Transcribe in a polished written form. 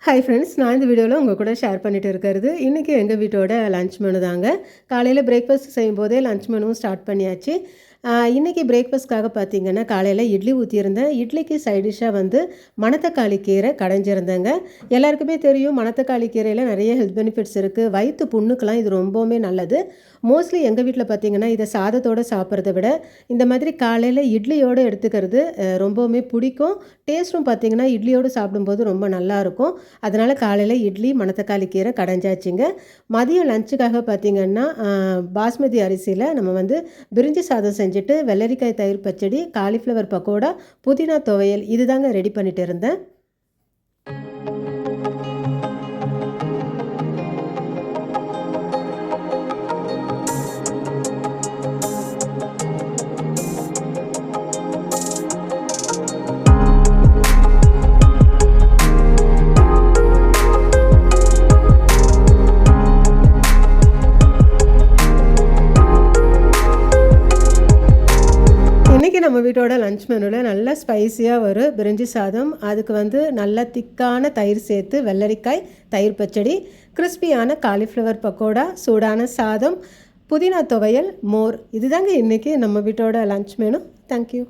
Hi friends, நான் இந்த வீடியோவில் உங்கள் கூட ஷேர் பண்ணிட்டு இருக்கிறது இன்றைக்கி எங்கள் வீட்டோட லன்ச் மெனு தாங்க. காலையில் பிரேக்ஃபாஸ்ட் செய்யும்போதே லன்ச் மெனுவும் ஸ்டார்ட் பண்ணியாச்சு. இன்றைக்கி பிரேக்ஃபாஸ்ட்காக பார்த்திங்கன்னா காலையில் இட்லி ஊற்றியிருந்தேன். இட்லிக்கு சைட் டிஷ்ஷாக வந்து மணத்தக்காளி கீரை கடைஞ்சிருந்தேங்க. எல்லாருக்குமே தெரியும் மணத்தக்காளி கீரையில் நிறைய ஹெல்த் பெனிஃபிட்ஸ் இருக்குது. வயிற்று புண்ணுக்கெலாம் இது ரொம்பவுமே நல்லது. மோஸ்ட்லி எங்கள் வீட்டில் பார்த்திங்கன்னா இதை சாதத்தோடு சாப்பிட்றத விட இந்த மாதிரி காலையில் இட்லியோடு எடுத்துக்கிறது ரொம்பவுமே பிடிக்கும். டேஸ்ட்டும் பார்த்திங்கன்னா இட்லியோடு சாப்பிடும்போது ரொம்ப நல்லாயிருக்கும். அதனால் காலையில் இட்லி மணத்தக்காளி கீரை கடைஞ்சாச்சுங்க. மதியம் லஞ்சுக்காக பார்த்திங்கன்னா பாஸ்மதி அரிசியில் நம்ம வந்து பிரிஞ்சி சாதம் செஞ்சுட்டு வெள்ளரிக்காய் தயிர் பச்சடி, காலிஃப்ளவர் பக்கோடா, புதினா துவையல் இது தாங்க ரெடி பண்ணிட்டு இருந்தேன். இன்றைக்கி நம்ம வீட்டோட லன்ச் மெனுவில் நல்ல ஸ்பைஸியாக ஒரு பிரிஞ்சி சாதம், அதுக்கு வந்து நல்ல திக்கான தயிர் சேர்த்து வெள்ளரிக்காய் தயிர் பச்சடி, கிறிஸ்பியான காலிஃப்ளவர் பக்கோடா, சூடான சாதம், புதினா துவையல், மோர் இதுதாங்க இன்றைக்கி நம்ம வீட்டோட லன்ச் மெனு. தேங்க்யூ.